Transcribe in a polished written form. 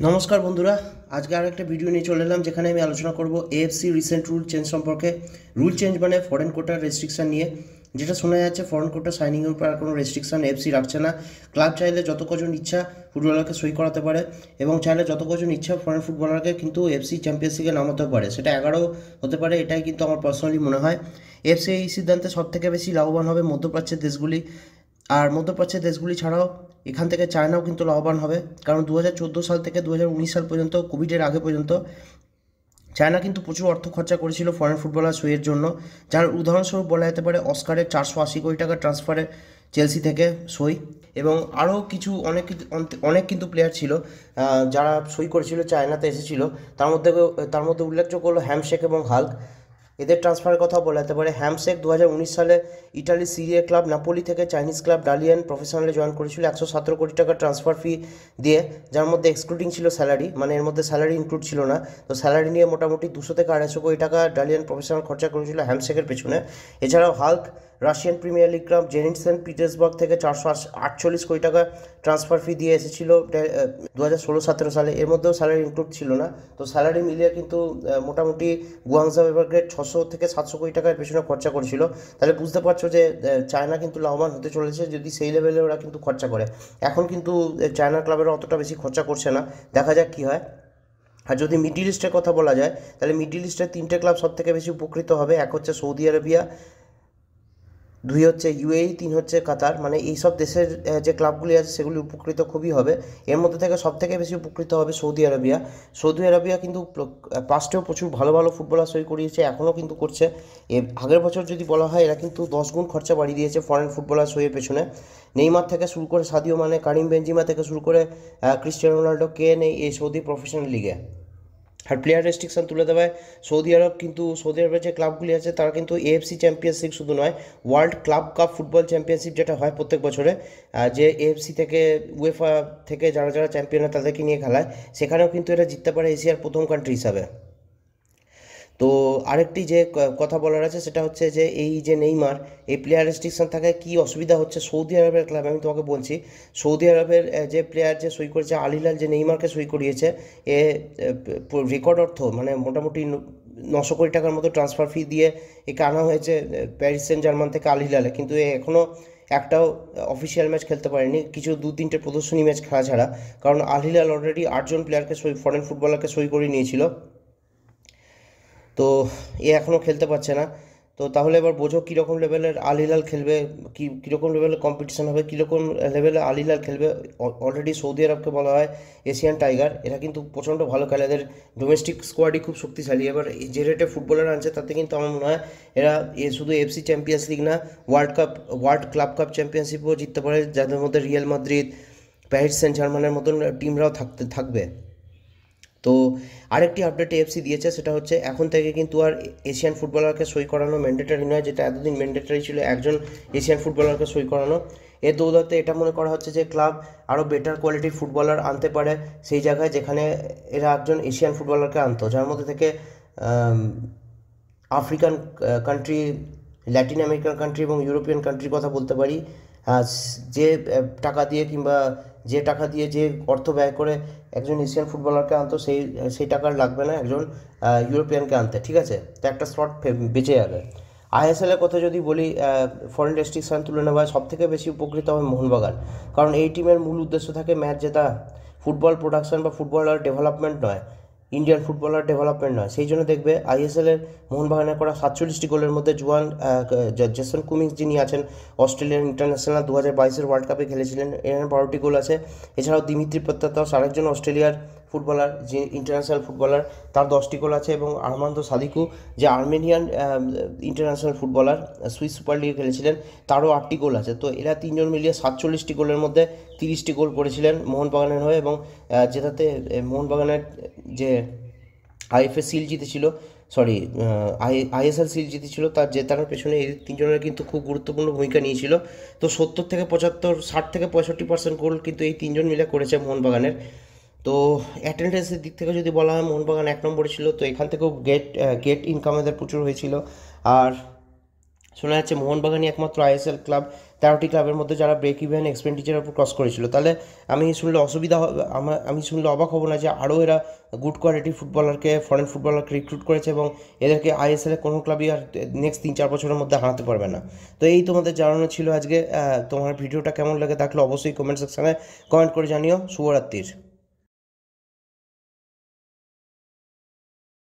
নমস্কার বন্ধুরা, আজকে আরেকটা ভিডিও নিয়ে চলে এলাম যেখানে আমি আলোচনা করব এএফসি রিসেন্ট রুল চেঞ্জ সম্পর্কে। রুল চেঞ্জ মানে ফরেন কোটার রেস্ট্রিকশন নিয়ে। যেটা শোনা যাচ্ছে ফরেন কোটা সাইনিংয়ের উপর আর কোনো রেস্ট্রিকশন এএফসি রাখছে না। ক্লাব চাইলে যত কজন ইচ্ছা ফুটবলারকে সই করাতে পারে এবং চাইলে যত কজন ইচ্ছা ফরেন ফুটবলারকে কিন্তু এফসি চ্যাম্পিয়ন্সিপে নামাতে পারে। সেটা 11 হতে পারে, এটাই কিন্তু আমার পার্সোনালি মনে হয়। এফসি এই সিদ্ধান্তে সবথেকে বেশি লাভবান হবে মধ্যপ্রাচ্যের দেশগুলি। আর মধ্যপ্রাচ্যের দেশগুলি ছাড়াও এখান থেকে চায়নাও কিন্তু লাভবান হবে, কারণ 2014 সাল থেকে 2019 সাল পর্যন্ত, কোভিডের আগে পর্যন্ত চায়না কিন্তু প্রচুর অর্থ খরচা করেছিল ফরেন ফুটবলার সইয়ের জন্য। যার উদাহরণস্বরূপ বলা যেতে পারে অস্কারের 480 কোটি টাকা ট্রান্সফারে চেলসি থেকে সই, এবং আরও কিছু অনেক কিন্তু প্লেয়ার ছিল যারা সই করেছিল, চায়নাতে এসেছিল। তার মধ্যে উল্লেখযোগ্য হলো হ্যামশেক এবং হাল্ক। এদের ট্রান্সফারের কথা বলা যেতে পারে। হ্যামশেক 2019 সালে ইটালির সিরিয়া ক্লাব নাপোলি থেকে চাইনিজ ক্লাব ডালিয়ান প্রফেশনালে জয়েন করেছিল 117 কোটি টাকা ট্রান্সফার ফি দিয়ে, যার মধ্যে এক্সক্লুডিং ছিল স্যালারি, মানে এর মধ্যে স্যালারি ইনক্লুড ছিল না। তো স্যালারি নিয়ে মোটামুটি 200 থেকে 250 কোটি টাকা ডালিয়ান প্রফেশনাল খরচা করেছিল হ্যামশেকের পেছনে। এছাড়াও Hulk Russian Premier League club Zenit Saint Petersburg থেকে 448 কোটি টাকা ট্রান্সফার ফি দিয়ে এসেছিল 2016-17 সালে। এর মধ্যেও স্যালারি ইনক্লুড ছিল না। তো স্যালারি মিলিয়ে কিন্তু মোটামুটি গুয়াংজাও এভারগ্রেড 600 থেকে 700 কোটি টাকার পেছনে খরচা করেছিল। তাহলে বুঝতে পারছো যে চায়না কিন্তু লাভবান হতে চলেছে যদি সেই লেভেলে ওরা কিন্তু খরচা করে। এখন কিন্তু চায়না ক্লাবেরা অতটা বেশি খরচা করছে না, দেখা যাক কী হয়। আর যদি মিডল ইস্টের কথা বলা যায়, তাহলে মিডল ইস্টের 3টে ক্লাব সব থেকে বেশি উপকৃত হবে। এক হচ্ছে সৌদি আরবিয়া, 2 হচ্ছে ইউএই, 3 হচ্ছে কাতার। মানে এইসব দেশের যে ক্লাবগুলি আছে সেগুলি উপকৃত খুবই হবে। এর মধ্যে থেকে সব থেকে বেশি উপকৃত হবে সৌদি আরবিয়া। সৌদি আরবিয়া কিন্তু পাস্টেও প্রচুর ভালো ভালো ফুটবলার সই করিয়েছে, এখনও কিন্তু করছে। আগের বছর যদি বলা হয়, এরা কিন্তু 10 গুণ খরচা বাড়িয়ে দিয়েছে ফরেন ফুটবলার সইয়ের পেছনে। নেইমার থেকে শুরু করে সাদিও মানে, কারিম বেনজিমা থেকে শুরু করে ক্রিস্টিয়ানো রোনাল্ডো, কে নেই এই সৌদি প্রফেশনাল লিগে। আর প্লেয়ার রেস্ট্রিকশন তুলে দেওয়ায় সৌদি আরব কিন্তু, সৌদি আরবের যে ক্লাবগুলি আছে তারা কিন্তু এএফসি চ্যাম্পিয়নশিপ শুধু নয়, world club cup football championship যেটা হয় প্রত্যেক বছরে, যে এএফসি থেকে উয়েফা থেকে যারা যারা চ্যাম্পিয়ন হয় তাদেরকে নিয়ে খেলায়, সেখানেও কিন্তু এরা জিততে পারে এশিয়ার প্রথম কান্ট্রি হিসাবে। তো আরেকটি যে কথা বলার আছে সেটা হচ্ছে যে এই যে নেইমার, এই প্লেয়ার রেস্ট্রিকশন থাকায় কী অসুবিধা হচ্ছে সৌদি আরবের ক্লাবে আমি তোমাকে বলছি। সৌদি আরবের যে প্লেয়ার যে সই করেছে আল হিলাল, যে নেইমারকে সই করিয়েছে, এ রেকর্ড অর্থ মানে মোটামুটি 900 কোটি টাকার মতো ট্রান্সফার ফি দিয়ে একে আনা হয়েছে প্যারিস সেন্ট জার্মান থেকে আল হিলালে। কিন্তু এ এখনও একটাও অফিসিয়াল ম্যাচ খেলতে পারেনি, কিছু 2-3টে প্রদর্শনী ম্যাচ খেলা ছাড়া। কারণ আল হিলাল অলরেডি 8জন প্লেয়ারকে সই, ফরেন ফুটবলারকে সই করে নিয়েছিল। তো এ এখনও খেলতে পারছে না। তো তাহলে এবার বোঝো কীরকম লেভেলের আল হিলাল খেলবে, কীরকম লেভেলের কম্পিটিশন হবে, কীরকম লেভেলে আল হিলাল খেলবে। অলরেডি সৌদি আরবকে বলা হয় এশিয়ান টাইগার, এরা কিন্তু প্রচণ্ড ভালো খেলে, এদের ডোমেস্টিক স্কোয়াডই খুব শক্তিশালী। এবার যে রেটে ফুটবলার আনছে তাতে কিন্তু আমার মনে হয় এরা শুধু এফসি চ্যাম্পিয়ন্স লিগ না, ওয়ার্ল্ড ক্লাব কাপ চ্যাম্পিয়নশিপও জিততে পারে, যাদের মধ্যে রিয়াল মাদ্রিদ, প্যারিস সেন্ট জার্মানের মতন টিমরাও থাকবে। তো আরেকটি আপডেট এএফসি দিয়েছে, সেটা হচ্ছে এখন থেকে কিন্তু আর এশিয়ান ফুটবলারকে সই করানো ম্যান্ডেটারি নয়, যেটা এতদিন ম্যান্ডেটারি ছিল একজন এশিয়ান ফুটবলারকে সই করানো। এর দৌলতে এটা মনে করা হচ্ছে যে ক্লাব আরও বেটার কোয়ালিটির ফুটবলার আনতে পারে সেই জায়গায় যেখানে এরা একজন এশিয়ান ফুটবলারকে আনতো, যার মধ্যে থেকে African country, Latin American country এবং ইউরোপিয়ান কান্ট্রির কথা বলতে পারি। যে টাকা দিয়ে কিংবা যে টাকা দিয়ে যে অর্থ ব্যয় করে একজন এশিয়ান ফুটবলারকে আনতো, সেই টাকার লাগবে না একজন ইউরোপিয়ানকে আনতে, ঠিক আছে? তো একটা স্লট বেঁচে যাবে। আইএসএলের কথা যদি বলি, ফরেন রেস্ট্রিকশন তুলে নেওয়ায় সব থেকে বেশি উপকৃত হবে মোহনবাগান, কারণ এই টিমের মূল উদ্দেশ্য থাকে ম্যাচ জেতা, ফুটবল প্রোডাকশন বা ফুটবলার ডেভেলপমেন্ট নয়, ইন্ডিয়ান ফুটবলার ডেভেলপমেন্ট নয়। সেই জন্য দেখবে আইএসএলের মোহনবাগানের করা 47টি গোলের মধ্যে জেসন কুমিন্স যিনি আছেন, অস্ট্রেলিয়ান ইন্টারন্যাশনাল 2022-এর ওয়ার্ল্ড কাপে খেলেছিলেন, এর 12টি গোল আছে। এছাড়াও দিমিত্রি পাত্তাতাস আরেকজন অস্ট্রেলিয়ার ফুটবলার, যে ইন্টারন্যাশনাল ফুটবলার, তার 10টি গোল আছে। এবং আর্মান্দো সাদিকু, যে Armenian international footballer, Swiss super লিগে খেলেছিলেন, তারও 8টি গোল আছে। তো এরা তিনজন মিলিয়ে 47টি গোলের মধ্যে 30টি গোল করেছিলেন মোহনবাগানের হয়ে, এবং যেটাতে মোহনবাগানের যে আইএফএ সিল জিতেছিল, সরি আইএসএল সিল জিতেছিল, তার জেতানোর পেছনে এই তিনজনের কিন্তু খুব গুরুত্বপূর্ণ ভূমিকা নিয়েছিল। তো 70 থেকে 75, 60 থেকে 65% গোল কিন্তু এই তিনজন মিলে করেছে মোহনবাগানের। তো অ্যাটেন্ডেন্সের দিক থেকে যদি বলা হয় মোহনবাগান 1 নম্বরে ছিল, তো এখান থেকেও গেট ইনকাম এদের প্রচুর হয়েছিল। আর শোনা যাচ্ছে মোহনবাগানই একমাত্র আইএসএল ক্লাব 13টি ক্লাবের মধ্যে যারা ব্রেক ইভেন এক্সপেন্ডিচারের উপর ক্রস করেছিল। তাহলে আমি শুনলে আমি শুনলে অবাক হব না যে আরও এরা গুড কোয়ালিটি ফুটবলারকে, ফরেন ফুটবলারকে রিক্রুট করেছে এবং এদেরকে আইএসএলে কোনো ক্লাবই আর নেক্সট 3-4 বছরের মধ্যে হারাতে পারবে না। তো এই তোমাদের জানানো ছিল আজকে। তোমার ভিডিওটা কেমন লাগে থাকলে অবশ্যই কমেন্ট সেকশানে কমেন্ট করে জানিও। শুভরাত্রির।